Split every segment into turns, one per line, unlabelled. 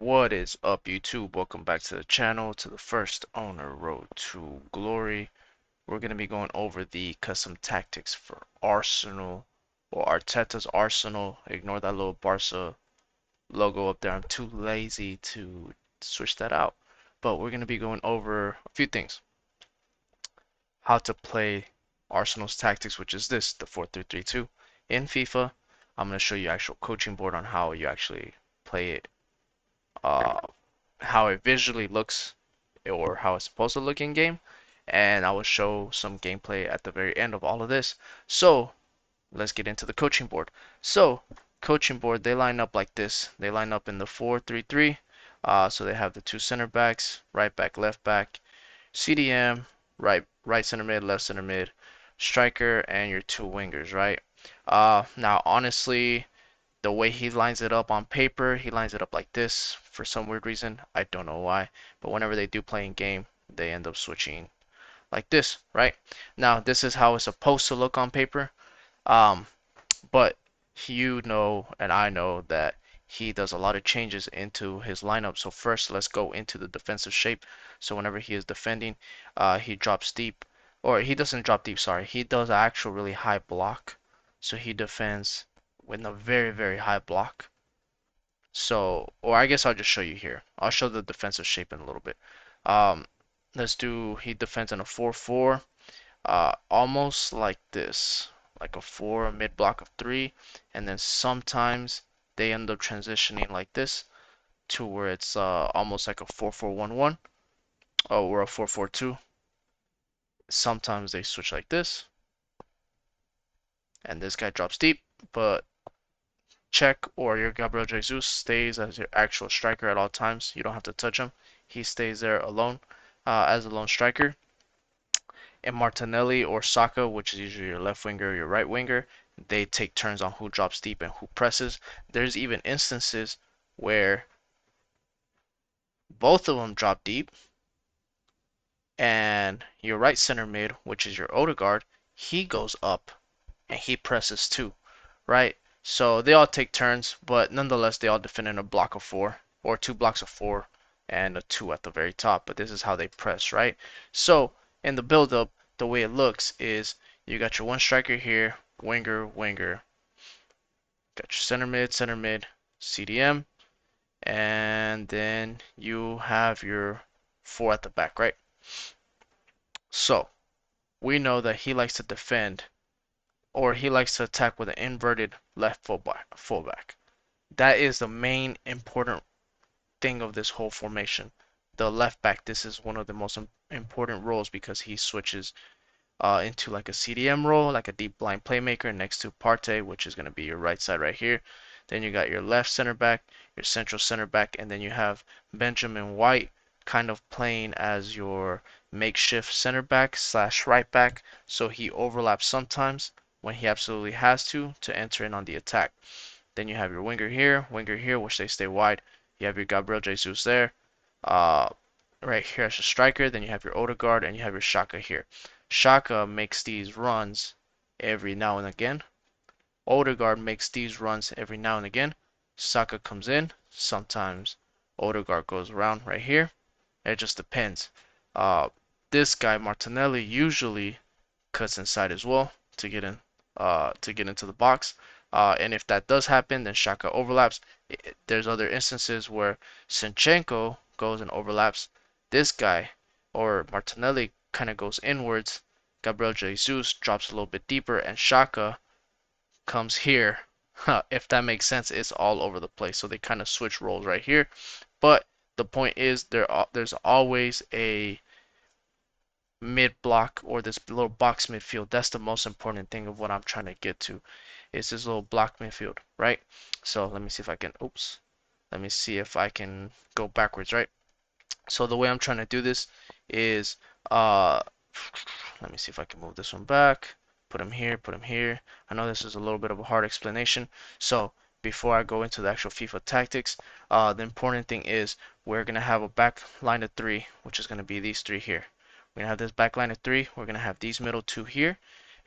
What is up, YouTube? Welcome back to the channel, to the first owner road to glory. We're going to be going over the custom tactics for Arsenal or Arteta's Arsenal. Ignore that little Barca logo up there. I'm too lazy to switch that out. But we're going to be going over a few things. How to play Arsenal's tactics, which is this, the 4-3-3-2 in FIFA. I'm going to show you actual coaching board on how you actually play it, uh, how it visually looks or how it's supposed to look in game, and I will show some gameplay at the very end of all of this. So let's get into the coaching board. So coaching board, they line up like this. They line up in the 4-3-3. So they have the two center backs, right back, left back, CDM, right center mid, left center mid, striker, and your two wingers, right? Now honestly, the way he lines it up on paper, he lines it up like this for some weird reason. I don't know why, but whenever they do play in game, they end up switching like this, right? Now, this is how it's supposed to look on paper. Um, but you know, and I know that he does a lot of changes into his lineup. So first, let's go into the defensive shape. So whenever he is defending, he drops deep, or he doesn't drop deep, sorry. He does an actual really high block. So he defends with a very, very high block. So, or I guess I'll just show you here. I'll show the defensive shape in a little bit. Um, let's do, he defends in a 4-4, almost like this, like a 4, a mid block of 3, and then sometimes they end up transitioning like this to where it's almost like a 4-4-1-1, or a 4-4-2. Sometimes they switch like this, and this guy drops deep, but check or your Gabriel Jesus stays as your actual striker at all times. You don't have to touch him. He stays there alone as a lone striker. And Martinelli or Saka, which is usually your left winger, your right winger, they take turns on who drops deep and who presses. There's even instances where both of them drop deep, and your right center mid, which is your Odegaard, he goes up and he presses too, right? So they all take turns, but nonetheless, they all defend in a block of 4 or 2 blocks of 4 and a 2 at the very top. But this is how they press, right? So in the build-up, the way it looks is you got your one striker here, winger, winger, got your center mid, CDM, and then you have your 4 at the back, right? So we know that he likes to defend or he likes to attack with an inverted left fullback. That is the main important thing of this whole formation. The left back, this is one of the most important roles because he switches into like a CDM role, like a deep blind playmaker next to Partey, which is going to be your right side right here. Then you got your left center back, your central center back, and then you have Benjamin White kind of playing as your makeshift center back slash right back. So he overlaps sometimes when he absolutely has to enter in on the attack. Then you have your winger here, which they stay wide. You have your Gabriel Jesus there, uh, right here as a striker. Then you have your Odegaard and you have your Xhaka here. Xhaka makes these runs every now and again. Odegaard makes these runs every now and again. Saka comes in. Sometimes Odegaard goes around right here. It just depends. Uh, this guy Martinelli usually cuts inside as well to get into the box. And if that does happen, then Xhaka overlaps. There's other instances where Zinchenko goes and overlaps. This guy or Martinelli kind of goes inwards. Gabriel Jesus drops a little bit deeper, and Xhaka comes here. If that makes sense, it's all over the place. So they kind of switch roles right here. But the point is, there's always a mid block or this little box midfield. That's the most important thing of what I'm trying to get to is this little block midfield, right? So let me see if I can, oops, let me see if I can go backwards, right? So the way I'm trying to do this is, uh, let me see if I can move this one back, put him here, put him here. I know this is a little bit of a hard explanation. So before I go into the actual FIFA tactics, the important thing is we're going to have a back line of 3, which is going to be these 3 here. We're going to have this back line of 3. We're going to have these middle 2 here.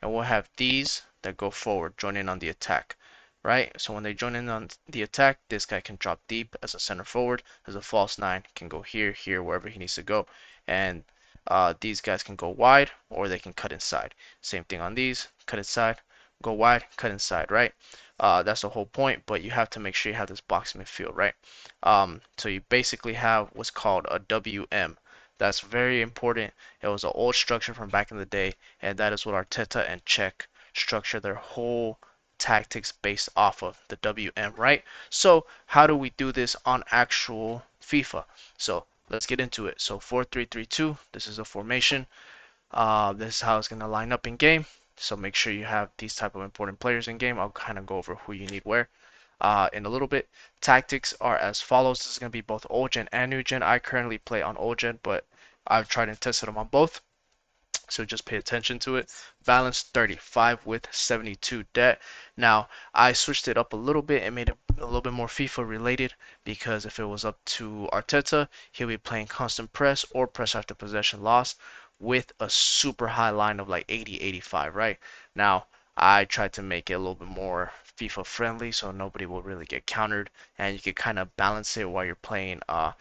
And we'll have these that go forward, join in on the attack. right? So when they join in on the attack, this guy can drop deep as a center forward, as a false nine, can go here, here, wherever he needs to go, and these guys can go wide or they can cut inside. Same thing on these, cut inside, go wide, cut inside, right? That's the whole point, but you have to make sure you have this box midfield, right? So you basically have what's called a WM. That's very important. It was an old structure from back in the day, and that is what Arteta and Czech structure their whole tactics based off of the WM, right? So how do we do this on actual FIFA? So let's get into it. So 4-3-3-2, this is a formation. This is how it's going to line up in game. So make sure you have these type of important players in game. I'll kind of go over who you need where in a little bit. Tactics are as follows. This is going to be both old gen and new gen. I currently play on old gen, but I've tried and tested them on both. So just pay attention to it. Balance 35 with 72 debt. Now, I switched it up a little bit and made it a little bit more FIFA related because if it was up to Arteta, he'll be playing constant press or press after possession loss with a super high line of like 80, 85, right? Now, I tried to make it a little bit more FIFA friendly so nobody will really get countered and you can kind of balance it while you're playing on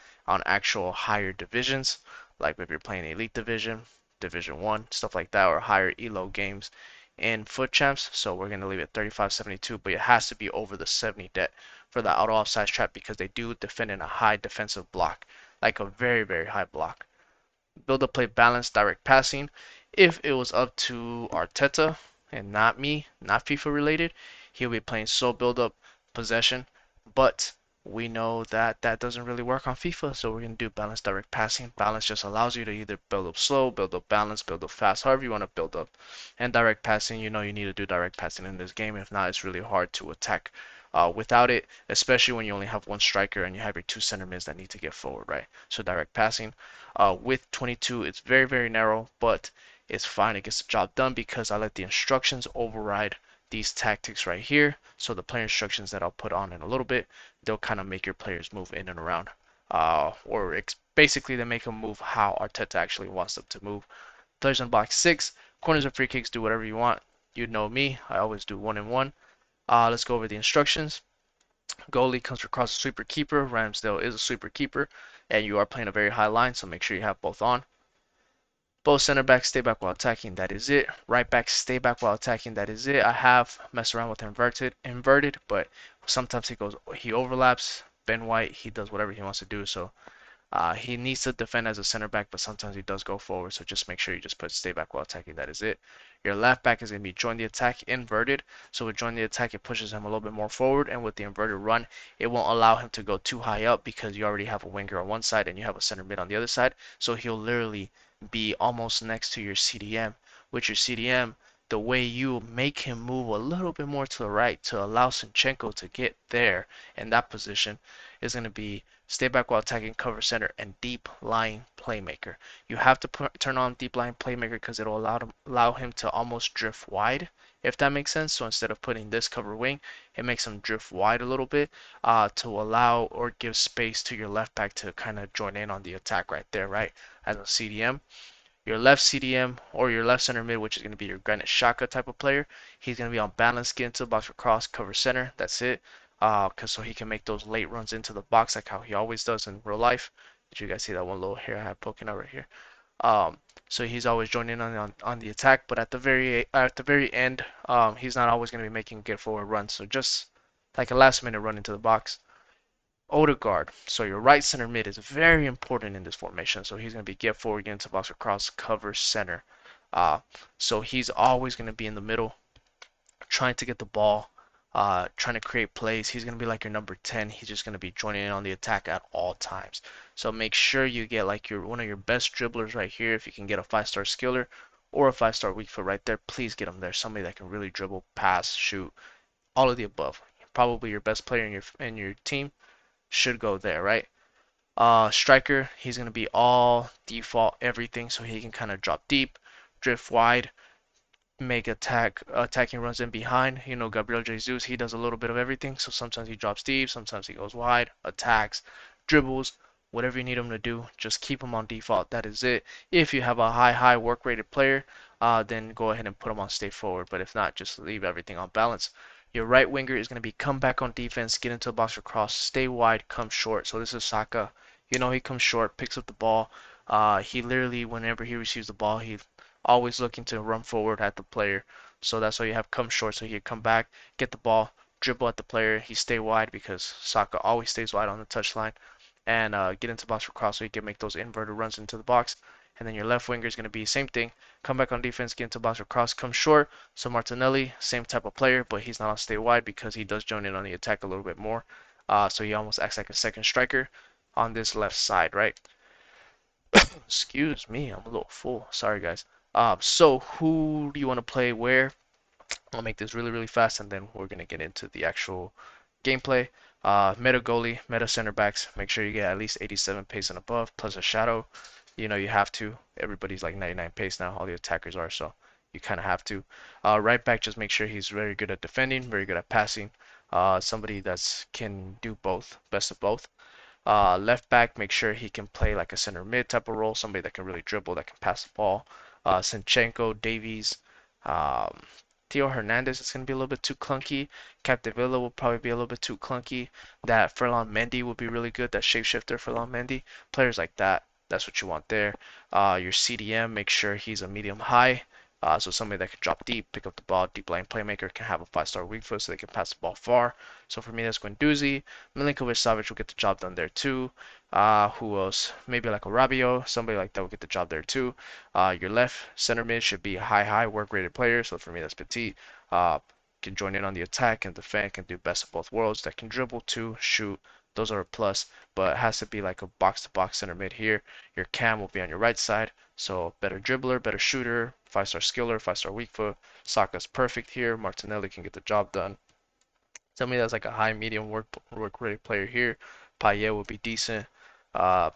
actual higher divisions, like if you're playing Elite Division, Division 1, stuff like that, or higher elo games in foot champs. So we're going to leave it 35-72, but it has to be over the 70 debt for the auto offside trap because they do defend in a high defensive block, like a very, very high block. Build up play balance, direct passing. If it was up to Arteta and not me, not FIFA related, he'll be playing slow build up possession. But we know that that doesn't really work on FIFA, so we're going to do balance direct passing. Balance just allows you to either build up slow, build up balance, build up fast, however you want to build up. And direct passing, you know you need to do direct passing in this game. If not, it's really hard to attack without it, especially when you only have one striker and you have your two center mids that need to get forward, right? So direct passing. With 22, it's very, very narrow, but it's fine. It gets the job done because I let the instructions override these tactics right here. So the player instructions that I'll put on in a little bit, they'll kind of make your players move in and around. Or basically they make them move how Arteta actually wants them to move. Players on box 6, corners and free kicks, do whatever you want. You know me, I always do 1 and 1. Let's go over the instructions. Goalie comes across a sweeper keeper. Ramsdale is a sweeper keeper, and you are playing a very high line, so make sure you have both on. Both center backs stay back while attacking. That is it. Right back stay back while attacking. That is it. I have messed around with inverted, but sometimes he overlaps. Ben White, he does whatever he wants to do. So he needs to defend as a center back, but sometimes he does go forward. So just make sure you just put stay back while attacking. That is it. Your left back is going to be join the attack inverted. So with join the attack, it pushes him a little bit more forward. And with the inverted run, it won't allow him to go too high up because you already have a winger on one side and you have a center mid on the other side. So he'll literally be almost next to your CDM. With your CDM, the way you make him move a little bit more to the right to allow Sinchenko to get there in that position is going to be stay back while attacking, cover center, and deep lying playmaker. You have to turn on deep lying playmaker because it'll allow him to almost drift wide, if that makes sense. So instead of putting this cover wing, it makes him drift wide a little bit to allow or give space to your left back to kind of join in on the attack right there, right? As a CDM. Your left CDM or your left center mid, which is going to be your Granit Xhaka type of player, he's going to be on balance, get into the box for cross, cover center. That's it. Cause so he can make those late runs into the box like how he always does in real life. Did you guys see that one little hair I have poking out right here? So he's always joining in on the attack, but at the very end, he's not always going to be making get forward runs. So just like a last minute run into the box. Odegaard. So your right center mid is very important in this formation. So he's going to be get forward, get into box across, cover center. So he's always going to be in the middle, trying to get the ball, trying to create plays. He's going to be like your number 10. He's just going to be joining in on the attack at all times. So make sure you get like one of your best dribblers right here. If you can get a 5-star skiller or a 5-star weak foot right there, please get him there. Somebody that can really dribble, pass, shoot, all of the above. Probably your best player in your team should go there, right? Striker, he's going to be all default everything, so he can kind of drop deep, drift wide, make attacking runs in behind. You know, Gabriel Jesus, he does a little bit of everything. So sometimes he drops deep, sometimes he goes wide, attacks, dribbles, whatever you need him to do. Just keep him on default. That is it. If you have a high work rated player, then go ahead and put him on stay forward. But if not, just leave everything on balance. Your right winger is going to be come back on defense, get into the box or cross, stay wide, come short. So this is Saka. You know he comes short, picks up the ball. He literally, whenever he receives the ball, he always looking to run forward at the player. So that's why you have come short. So he come back, get the ball, dribble at the player. He stay wide because Saka always stays wide on the touchline, and get into the box for cross so he can make those inverted runs into the box. And then your left winger is going to be same thing. Come back on defense, get into the box for cross, come short. So Martinelli, same type of player, but he's not on stay wide because he does join in on the attack a little bit more. So he almost acts like a second striker on this left side, right? Excuse me, I'm a little full. Sorry, guys. So who do you want to play where? I'll make this really, really fast, and then we're gonna get into the actual gameplay. Meta goalie, meta center backs. Make sure you get at least 87 pace and above, plus a shadow. You know you have to. Everybody's like 99 pace now. All the attackers are, so you kind of have to. Right back, just make sure he's very good at defending, very good at passing. Somebody that's can do both, best of both. Left back, make sure he can play like a center mid type of role, somebody that can really dribble, that can pass the ball. Sinchenko, Davies, um, Theo Hernandez is going to be a little bit too clunky. Capdevila will probably be a little bit too clunky. That Ferland Mendy would be really good. That shapeshifter Ferland Mendy. Players like that, that's what you want there. Your CDM, make sure he's a medium high. So somebody that can drop deep, pick up the ball, deep line playmaker, can have a 5-star weak foot so they can pass the ball far. So for me, that's Guendouzi. Milinkovic Savic will get the job done there too. Who else? Maybe like a Rabiot, somebody like that will get the job there too. Your left center mid should be a high work rated player. So for me, that's Petit. Can join in on the attack and defend, can do best of both worlds. That can dribble too, shoot. Those are a plus, but it has to be like a box to box center mid here. Your Cam will be on your right side. So better dribbler, better shooter, 5-star skiller, 5-star weak foot. Saka's perfect here. Martinelli can get the job done. Somebody that's like a high medium work rate player here. Payet would be decent. Uh,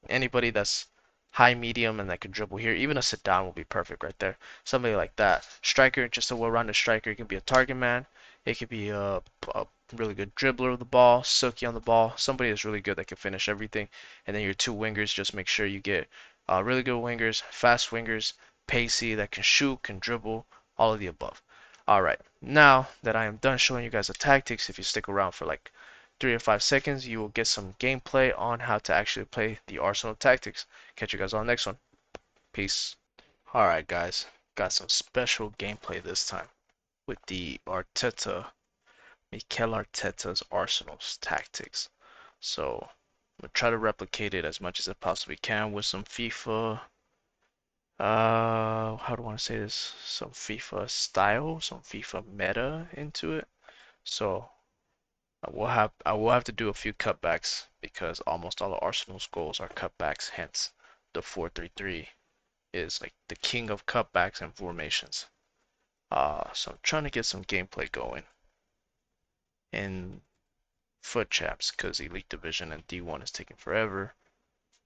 Anybody that's high medium and that can dribble here, even a sit down will be perfect right there. Somebody like that. Striker, just a well-rounded striker. It can be a target man. It could be a really good dribbler of the ball, silky on the ball. Somebody that's really good that can finish everything. And then your two wingers, just make sure you get really good wingers, fast wingers, pacey that can shoot, can dribble, all of the above. Alright, now that I am done showing you guys the tactics, if you stick around for like 3 to 5 seconds, you will get some gameplay on how to actually play the Arsenal tactics. Catch you guys on the next one. Peace. Alright guys, got some special gameplay this time with the Mikel Arteta's Arsenal's tactics. So, I'm going to try to replicate it as much as I possibly can with some FIFA how do I want to say this? Some FIFA style, some FIFA meta into it. So I will have to do a few cutbacks because almost all of Arsenal's goals are cutbacks. Hence, the 4-3-3 is like the king of cutbacks and formations. So I'm trying to get some gameplay going in foot chaps because Elite Division and D1 is taking forever.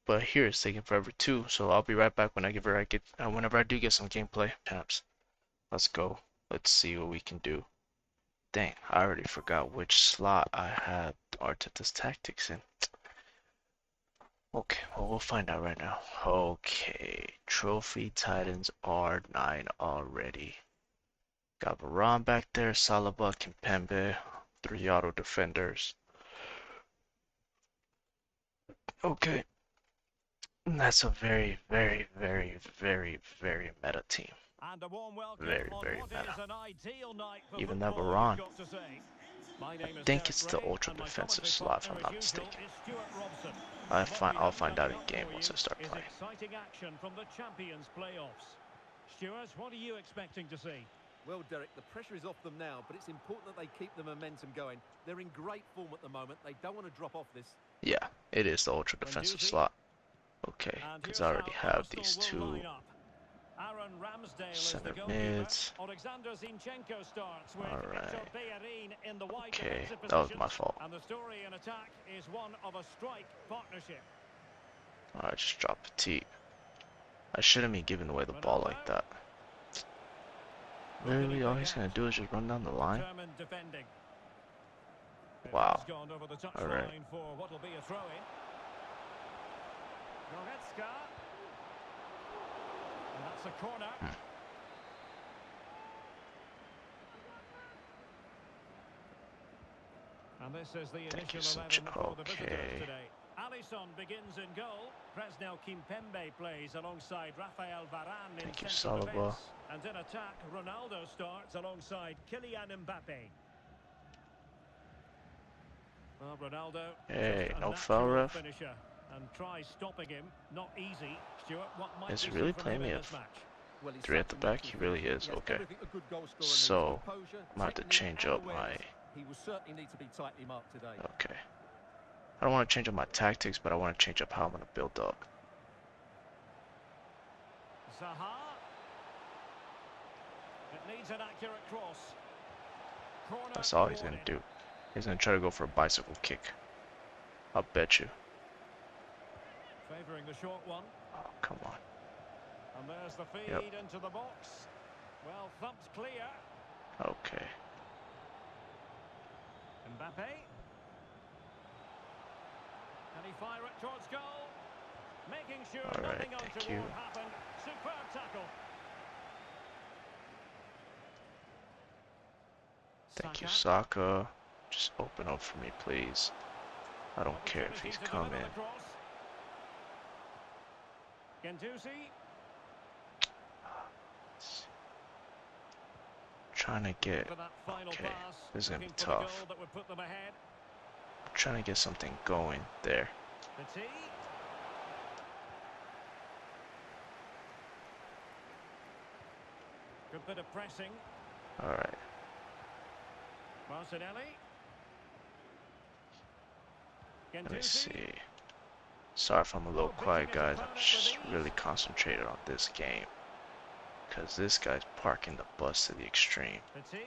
But here it's taking forever too, so I'll be right back whenever I do get some gameplay. Chaps, let's go. Let's see what we can do. Dang, I already forgot which slot I had Arteta's tactics in. Okay, well we'll find out right now. Okay, Trophy Titans R9 already. Got Varane back there, Saliba, Kimpembe, 3 auto defenders. Okay. That's a very, very, very, very, very meta team. Very, very meta. Even that Varane. I think it's the ultra defensive slot, if I'm not mistaken. I'll find out in game once I start playing.
Exciting action from the Champions playoffs. Stuart, what are you expecting to see?
Well, Derek, the pressure is off them now, but it's important that they keep the momentum going. They're in great form at the moment. They don't want to drop off this.
Yeah, it is the ultra defensive slot. Okay, because I already have these two center mids. Alright. Okay, that was my fault. Alright, just drop Petit. I shouldn't be giving away the ball like that. Literally, all he's gonna do is just run down the line. Wow. Alright.
And this is the
Thank you,
initial 11 for the visitors
Okay.
today. Alisson begins in goal. Presnel Kimpembe plays alongside Rafael Varane in
Thank you,
central
Saliba.
defence. And in attack, Ronaldo starts alongside Kylian Mbappe. Well, Ronaldo, just
Hey,
a
no foul,
natural
ref.
finisher. And tries stopping him. Not easy. Stuart, what might
Is
we
he
see
really
from
playing
him
me
in
at
this match?
Well, he's
3 at
such
the
a
back?
natural
He really
finisher.
is.
He has
Okay.
everything a good goal scorer needs.
So,
Composure,
I'm going to have to
technique,
change
and
up my...
awareness. He will certainly need to be tightly marked today.
Okay. I don't want to change up my tactics, but I want to change up how I'm going to build up.
Zaha. It needs an accurate cross. Corner
That's all he's going
awarded.
to do. He's going to try to go for a bicycle kick. I'll bet you.
Favouring the short one.
Oh, come on.
And there's the feed
Yep.
into the box. Well, thumped clear.
Okay.
Mbappe. Can he fire it towards goal? Making sure
All right,
nothing
thank you.
untoward happened. Superb tackle.
Thank you,
Saka.
Saka. Just open up for me, please. I don't care if
Opportunity
he's
to deliver
coming.
the cross. Gendouzi.
Trying to get...
For that final
Okay,
pass.
this is going to
Looking
be
for the
tough.
goal that would put them ahead.
I'm trying to get something going there.
Petit. Good bit of pressing.
All right.
Martinelli.
Let me
Gendouzi.
see. Sorry if I'm a little
Oh,
quiet,
beating his
guys. I'm
opponent
just
with ease.
really concentrated on this game. Because this guy's parking the bus to the extreme.
Petit.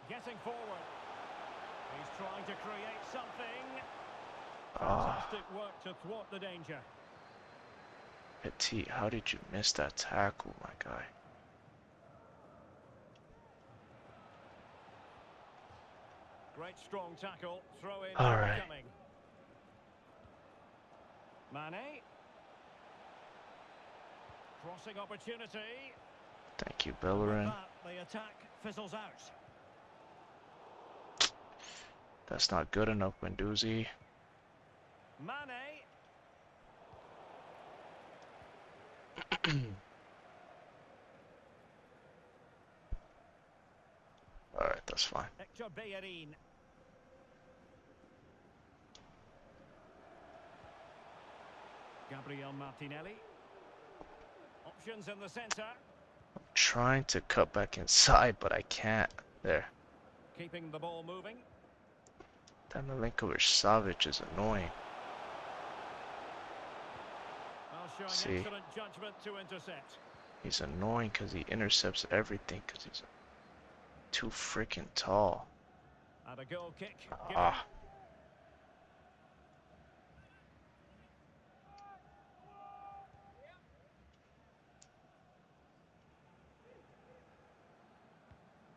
Getting forward. He's trying to create something.
Ah,
Fantastic work to thwart the danger.
Petit, how did you miss that tackle, my guy?
Great strong tackle. Throw in
All right.
forthcoming. Mane. Crossing opportunity.
Thank you,
And with
Bellerin.
that, the attack fizzles out.
That's not good enough, Guendouzi.
Mane.
All right, that's fine.
Hector Bellerin. Gabriel Martinelli. Options in the centre.
Trying to cut back inside, but I can't. There.
Keeping the ball moving.
That Milinkovic-Savic is annoying.
Well, showing
See?
excellent judgment to intercept.
He's annoying because he intercepts everything because he's too freaking tall.
And a goal kick. Given.
Ah.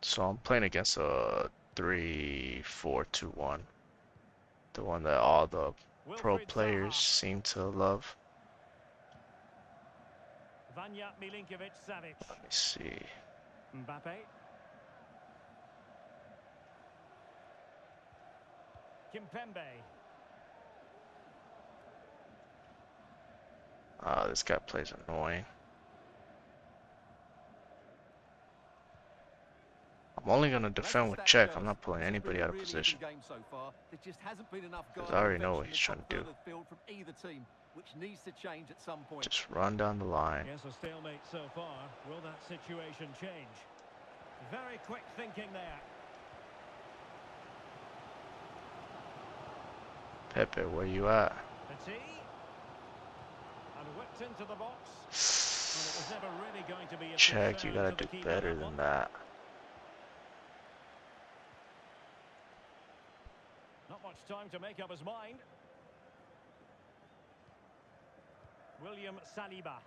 So I'm playing against a 3-4-2-1. The one that all the pro
Wilfried
players
Zaha.
seem to love.
Vanja Milinkovic-Savic.
Let me see.
Mbappe. Kimpembe.
Ah, this guy plays annoying. I'm only gonna defend with check. I'm not pulling anybody out of position.
Game so far. There just hasn't been enough
'Cause
guard
I already know
intervention
what
in
he's
the
trying
top
to do.
third of the field from either team, which needs to change at some point.
Just run down the line.
Yes, a stalemate so far. Will that situation change? Very quick thinking there.
Pepe, where you at?
Petit. And whipped into the box. And it was never really going to be a
Check, you
concern
gotta
to the
do
keeper,
better
that
than
one.
that.
Not much time to make up his mind. William Saliba.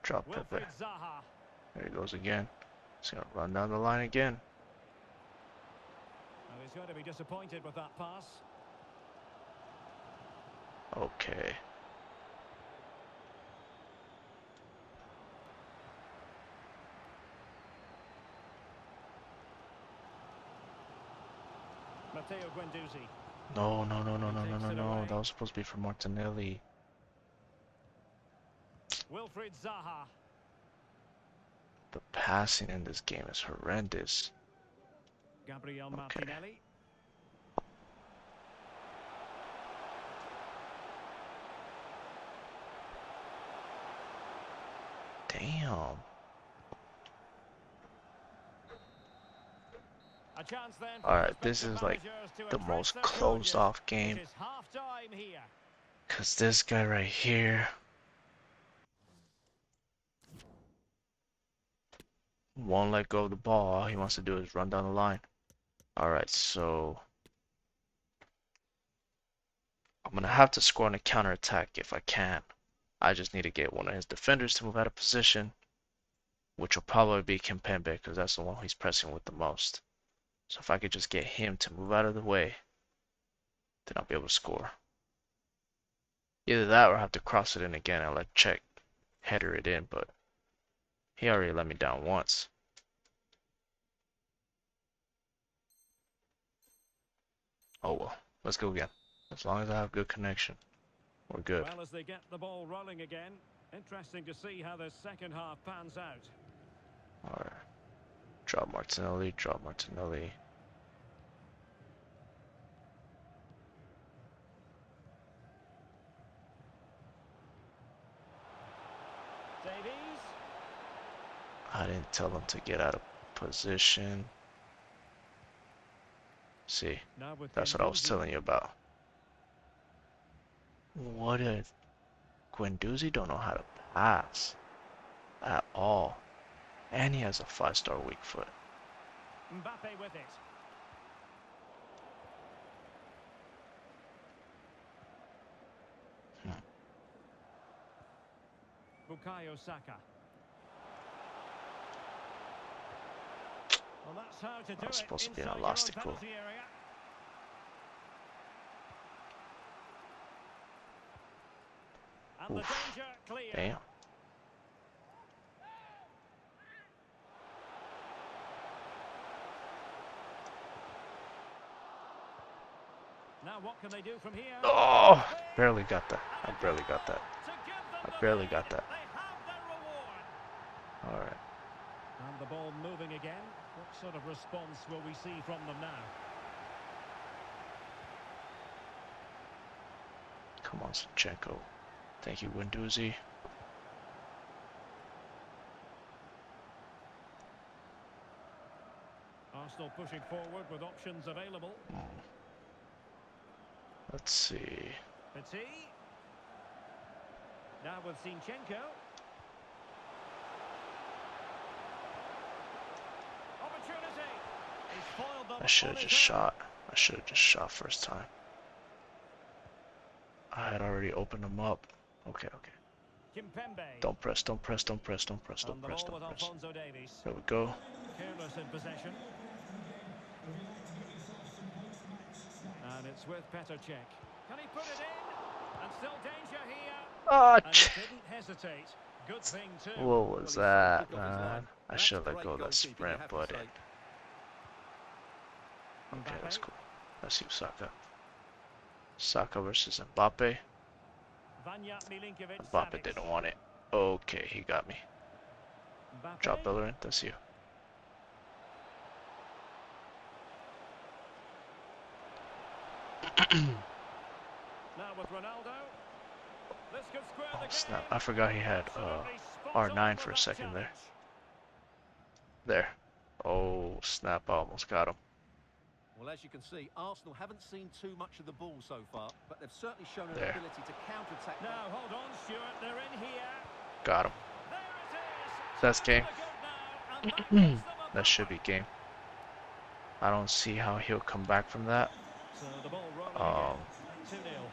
Drop Pepe.
Wilfried Zaha.
There he goes again. He's gonna run down the line again.
And he's going to be disappointed with that pass.
Okay.
Matteo Guendouzi,
No, no, no, no,
who
no, no,
takes
no,
it
no. That
away.
was supposed to be for Martinelli.
Wilfried Zaha.
The passing in this game is horrendous.
Gabriel
Okay.
Martinelli.
Damn.
A chance then for the
Alright, this
respective
is like
managers to
the
address
most
their
closed
challenges.
off
It
game.
is half time here.
Because this guy right here won't let go of the ball. All he wants to do is run down the line. Alright, so I'm going to have to score on a counterattack if I can. I just need to get one of his defenders to move out of position, which will probably be Kimpembe because that's the one he's pressing with the most. So if I could just get him to move out of the way, then I'll be able to score. Either that or I have to cross it in again and let Czech header it in, but he already let me down once. Oh well, let's go again. As long as I have good connection, we're good.
Well, as they get the ball rolling again, interesting to see how the second half pans out.
Alright. Drop Martinelli, drop Martinelli.
Davies.
I didn't tell him to get out of position. See,
Now with
that's what I was
Guendouzi.
telling you about. What a Guendouzi don't know how to pass at all. And he has a 5-star weak foot.
Mbappe with it. Bukayo Saka. Well, that's how to do
That's
it
supposed to be an
inside your own
elastico.
penalty area. And the
Oof.
danger clear.
Damn.
Now what can they do from here?
Oh, barely got that. I barely got that.
To give them
I
the
barely
lead.
got that.
They have their reward.
Alright.
And the ball moving again. What sort of response will we see from them now?
Come on, Zinchenko. Thank you, Guendouzi.
Arsenal pushing forward with options available.
Let's see.
Petit. Now with Zinchenko. Opportunity. He's foiled them
I should
on
have
his
just
own.
shot. I should have just shot first time. I had already opened them up. Okay, okay.
Kimpembe.
Don't press, don't press, don't press, don't press,
And
don't
the
press,
ball
don't
with
press.
Alphonso Davies.
There we go.
Careless in possession. And it's with Petr Cech. Can he put it in? And still danger here.
Ah,
And he didn't hesitate. Good thing too.
what
Well,
was
he saw
that,
it kick off his line.
man? I
That's
should have let
great
go of that
goalkeeping, you
sprint
have to
button.
say.
Okay,
Mbappe.
that's cool. Let's see Saka. Saka versus Mbappe.
Vanja Milinkovic
Mbappe
Savic.
didn't want it. Okay, he got me. Drop
Mbappe.
Bellerin, that's you.
Now with Ronaldo. This could square
Oh
the game.
snap, I forgot he had
Absolutely spot on
R9
for
for a
that
second there.
challenge.
There. Oh snap, I almost got him.
Well, as you can see, Arsenal haven't seen too much of the ball so far, but they've certainly shown an
There.
ability to counter-attack.
Now hold on, Stuart. They're in here.
Got him.
There it is.
That's
Two
game.
to the good now, and that gives them a
That should be
buffer.
game. I don't see how he'll come back from that.
So the ball rolling again. 2-0.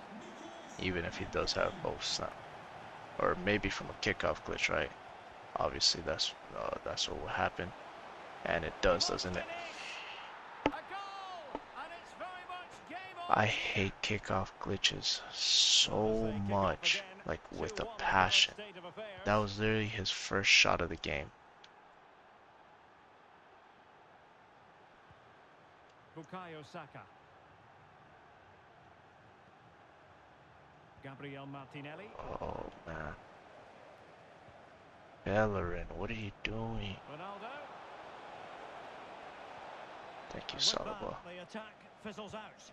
Even if he does have both snap. Or maybe from a kickoff glitch, right? Obviously that's what will happen. And it
He
does,
must
doesn't it?
finish. A goal, and it's very much game
I
on here.
hate kickoff glitches
Well, as
so
they kick off
much,
again,
like with a
2-1 the current
passion.
state of affairs.
That was literally his first shot of the game.
Bukayo Saka. Gabriel Martinelli.
Oh man. Bellerin, what are you doing?
Ronaldo.
Thank you,
And with that,
Saliba.
the attack fizzles out.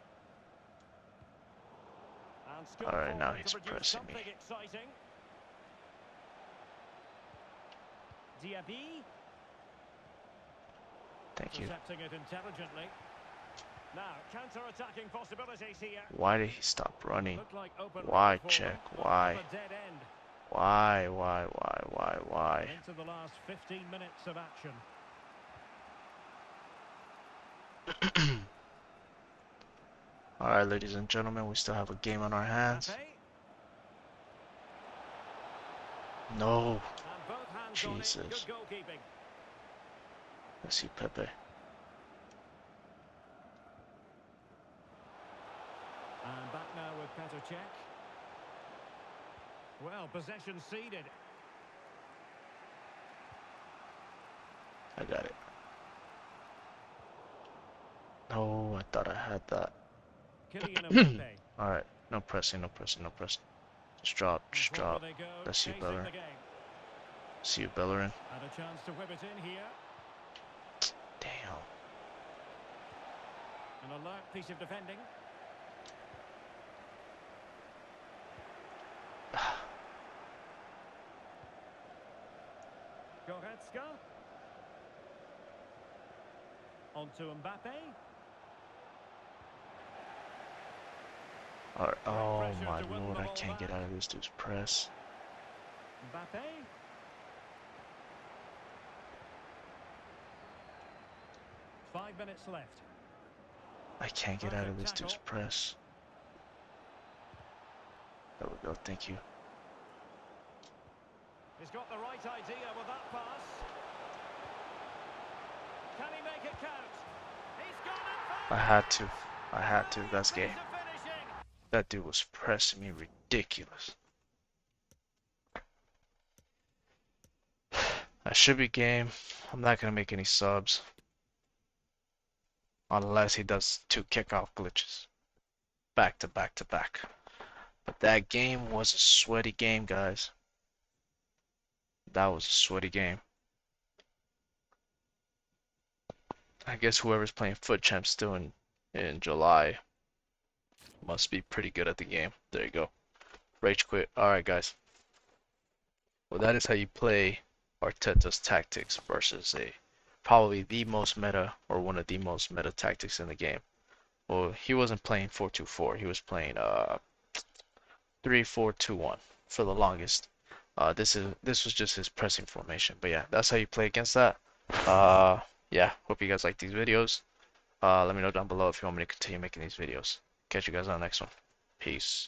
And scope
Alright, now
forward to
he's
produce
pressing me.
something exciting. Diaby.
Thank you.
Intercepting it intelligently. Now, counter-attacking possibilities here.
Why did he stop running?
Looked like open
Why,
road for them,
check?
but
Why?
up a dead end.
Why?
Into the last 15 minutes of action.
Alright, ladies and gentlemen, we still have a game on our hands.
Mbappe.
No.
And both hands on it.
Jesus.
Good goalkeeping.
Let's see Pepe.
And back now with Petr Cech. Well, possession ceded.
I got it. No, I thought I had that.
Kylian Mbappe.
Alright, no pressing. Just drop.
Forward they go,
Let's see
chasing
Bellerin.
the game.
See you, Bellerin.
And a chance to whip it in here.
Damn.
An alert piece of defending. Goretzka. On to Mbappe.
Alright, oh
pressure
my
to win
lord,
the
I
ball
can't get
back.
out of this dude's press.
Mbappe. 5 minutes left.
I can't get out of this
Perfect
dude's
tackle.
press. There we go, thank you.
He's got the right idea with that pass. Can he make it count? He's gone and
I had to, that's game.
piece of finishing.
That dude was pressing me ridiculous. That should be game. I'm not gonna make any subs. Unless he does 2 kickoff glitches. Back to back to back. But that game was a sweaty game, guys. That was a sweaty game. I guess whoever's playing Foot Champ still in July must be pretty good at the game. There you go. Rage quit. Alright, guys. Well, that is how you play Arteta's tactics versus probably the most meta or one of the most meta tactics in the game. Well, he wasn't playing 4-2-4. He was playing 3-4-2-1 for the longest. This was just his pressing formation. But yeah, that's how you play against that. Yeah, hope you guys like these videos. Let me know down below if you want me to continue making these videos. Catch you guys on the next one. Peace.